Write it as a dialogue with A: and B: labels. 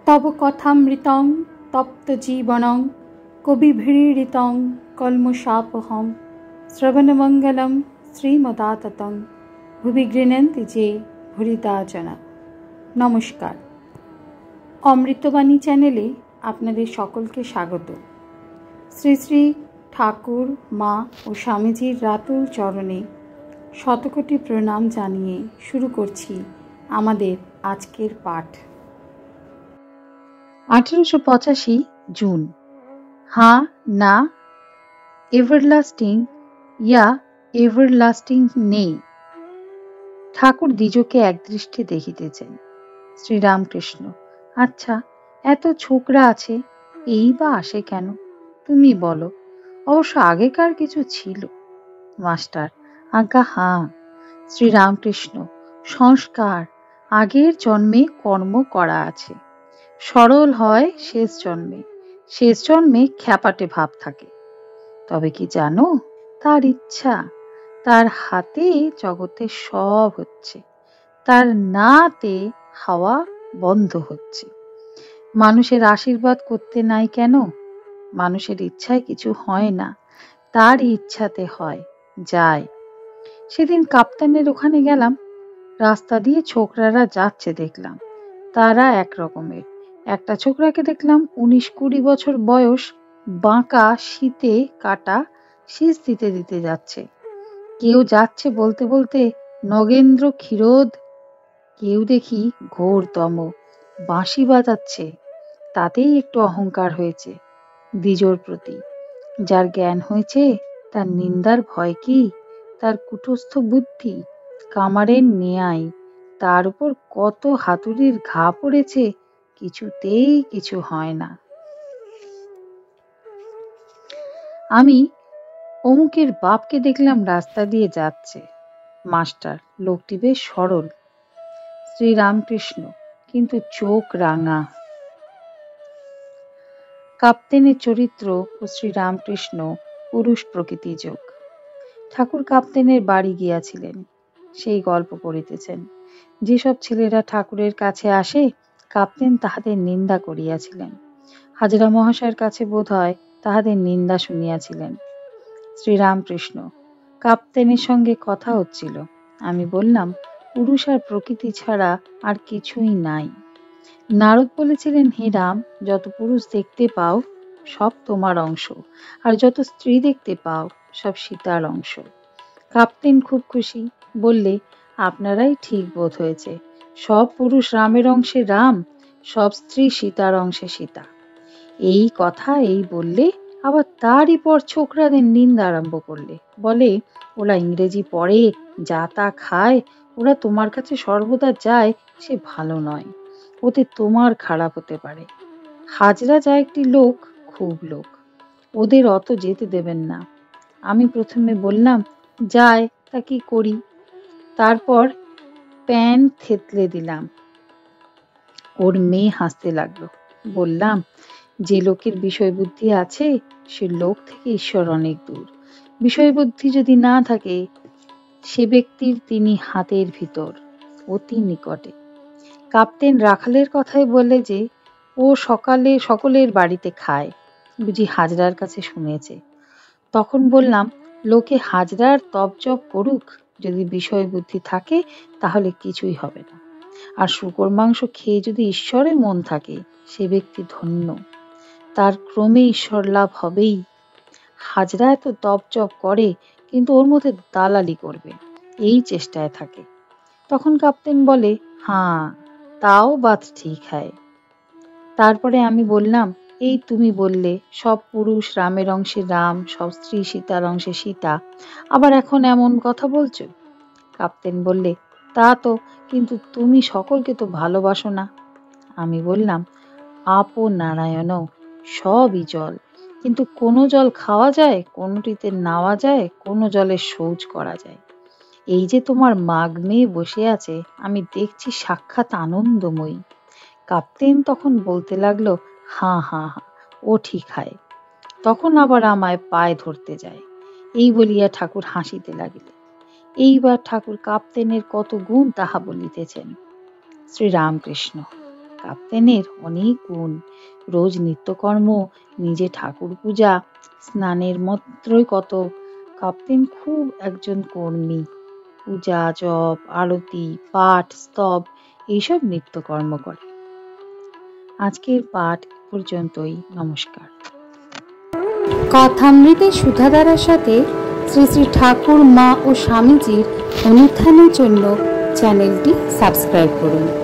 A: তব কথামৃতং তপ্ত জীবনং কবিভিড়িতং কলমশাপহম শ্রবণমঙ্গলম শ্রীমদাততং ভুবি গৃণন্তি যে ভুরিদা জনা। নমস্কার, অমৃতবাণী চ্যানেলে আপনাদের সকলকে স্বাগত। শ্রী শ্রী ঠাকুর, মা ও স্বামীজির রাতুল চরণে শতকোটি প্রণাম জানিয়ে শুরু করছি আমাদের আজকের পাঠ। 1885 জুন। হ্যাঁ না এভারলাস্টিং ইয়া এভারলাস্টিং নেই। ঠাকুর দ্বিজকে একদৃষ্টে দেখিতেছেন। শ্রীরামকৃষ্ণ: আচ্ছা, এত ছোকরা আছে, এই বা আসে কেন? তুমি বলো। অবশ্য আগেকার কিছু ছিল। মাস্টার: আজ্ঞা হাঁ। শ্রীরামকৃষ্ণ: সংস্কার আগের জন্মে কর্ম করা আছে। সরল হয় শেষ জন্মে খ্যাপাটে ভাব থাকে। তবে কি জানো, তার ইচ্ছা, তার হাতে জগতে সব হচ্ছে, তার নাতে হাওয়া বন্ধ হচ্ছে। মানুষের আশীর্বাদ করতে নাই কেন? মানুষের ইচ্ছায় কিছু হয় না, তার ইচ্ছাতে হয়, যায়। সেদিন কাপ্তানের ওখানে গেলাম, রাস্তা দিয়ে ছোকরারা যাচ্ছে দেখলাম। তারা একরকমের। একটা ছোকরাকে দেখলাম 19-20 বছর বয়স, বাঁকা শীতে কাটা শীষ দিতে দিতে যাচ্ছে। কেউ যাচ্ছে বলতে বলতে নগেন্দ্র ক্ষীরোদ, কেউ দেখি ঘোরতম বাঁশি বাজাচ্ছে। তাতেই একটু অহংকার হয়েছে দ্বিজোর প্রতি। যার জ্ঞান হয়েছে তার নিন্দার ভয় কি? তার কুটস্থ বুদ্ধি, কামারের নেয়াই, তার উপর কত হাতুড়ির ঘা পড়েছে, কিছুতেই কিছু হয় না। আমি অমুকের বাপকে দেখলাম রাস্তা দিয়ে যাচ্ছে। মাস্টার: লোকটি বেশ সরল। শ্রীরামকৃষ্ণ: কিন্তু চোখ রাঙা। কাপ্তেনের চরিত্র ও শ্রীরামকৃষ্ণ পুরুষ প্রকৃতি যোগ। ঠাকুর কাপ্তেনের বাড়ি গিয়াছিলেন, সেই গল্প করিতেছেন। যেসব ছেলেরা ঠাকুরের কাছে আসে, কাপ্তেন তাহাদের নিন্দা করিয়াছিলেন। হাজরা মহাশয়ের কাছে বোধ হয় তাহাদের নিন্দা শুনিয়াছিলেন। শ্রীরামকৃষ্ণ: কাপ্তেনের সঙ্গে কথা হচ্ছিল। আমি বললাম, পুরুষ আর প্রকৃতি ছাড়া আর কিছুই নাই। নারদ বলেছিলেন, হে রাম, যত পুরুষ দেখতে পাও সব তোমার অংশ, আর যত স্ত্রী দেখতে পাও সব সীতার অংশ। কাপ্তেন খুব খুশি, বললে, আপনারাই ঠিক বোধ হয়েছে। সব পুরুষ রামের অংশে রাম, সব স্ত্রী সীতার অংশে সীতা। এই কথা এই বললে আবার তারই পর ছোকরাদের নিন্দা আরম্ভ করলে। বলে, ওরা ইংরেজি পড়ে, যা তা খায়, ওরা তোমার কাছে সর্বদা যায়, সে ভালো নয়, ওতে তোমার খারাপ হতে পারে। হাজরা যা একটি লোক, খুব লোক, ওদের অত যেতে দেবেন না। আমি প্রথমে বললাম, যায় তা কি করি? তারপর প্যান থেতলে দিলাম। ওর মেয়ে হাসতে লাগলো। বললাম, যে লোকের বিষয় বুদ্ধি আছে সে লোক থেকে ঈশ্বর অনেক দূর। বিষয় বুদ্ধি যদি না থাকে, সে ব্যক্তির তিনি হাতের ভিতর, অতি নিকটে। কাপ্তেন রাখালের কথাই বলে যে ও সকালে সকলের বাড়িতে খায়, বুঝি হাজরার কাছে শুনেছে। তখন বললাম, লোকে হাজরার তপজপ করুক, যদি বিষয় বুদ্ধি থাকে তাহলে কিছুই হবে না। আর শূকর মাংস খেয়ে যদি ঈশ্বরে মন থাকে, সে ব্যক্তি ধন্য, তার ক্রমে ঈশ্বর লাভ হবেই। হাজরা এত তপজপ করে, কিন্তু ওর মধ্যে দালালি করবে, এই চেষ্টায় থাকে। তখন কাপ্তেন বলে, হ্যাঁ, তাও বাত ঠিক হয়। তারপরে আমি বললাম, এই তুমি বললে সব পুরুষ রামের অংশে রাম, সব স্ত্রী সীতার অংশে সীতা, আবার এখন এমন কথা বলছো? কাপ্তেন বললে, তা তো, কিন্তু তুমি সকলকে তো ভালোবাসো না। আমি বললাম, আপো নারায়ণ, সবই জল, কিন্তু কোনো জল খাওয়া যায়, কোনোটিতে নাওয়া যায়, কোনো জলের শৌচ করা যায়। এই যে তোমার মাগ মেয়ে বসে আছে, আমি দেখছি সাক্ষাৎ আনন্দময়ী। কাপ্তেন তখন বলতে লাগলো, হাঁ হাঁ হাঁ, ও ঠিক হয়। তখন আবার আমায় পায়ে ধরতে যায়। এই বলিয়া ঠাকুর হাসিতে লাগিলেন। এইবার ঠাকুর কাপ্তেনের কত গুণ তাহা বলিতেছেন। শ্রীরামকৃষ্ণ: কাপ্তেনের অনেক গুণ। রোজ নিত্যকর্ম, নিজে ঠাকুর পূজা, স্নানের মাত্রই কত। কাপ্তেন খুব একজন কর্মী। পূজা, জপ, আরতি, পাঠ, স্তব এইসব নিত্যকর্ম করে। আজকের পাঠ পর্যন্তই। নমস্কার।
B: কথামৃতের সুধাধারার সাথে শ্রী শ্রী ঠাকুর, মা ও স্বামীজির অনুধ্যানের জন্য চ্যানেলটি সাবস্ক্রাইব করুন।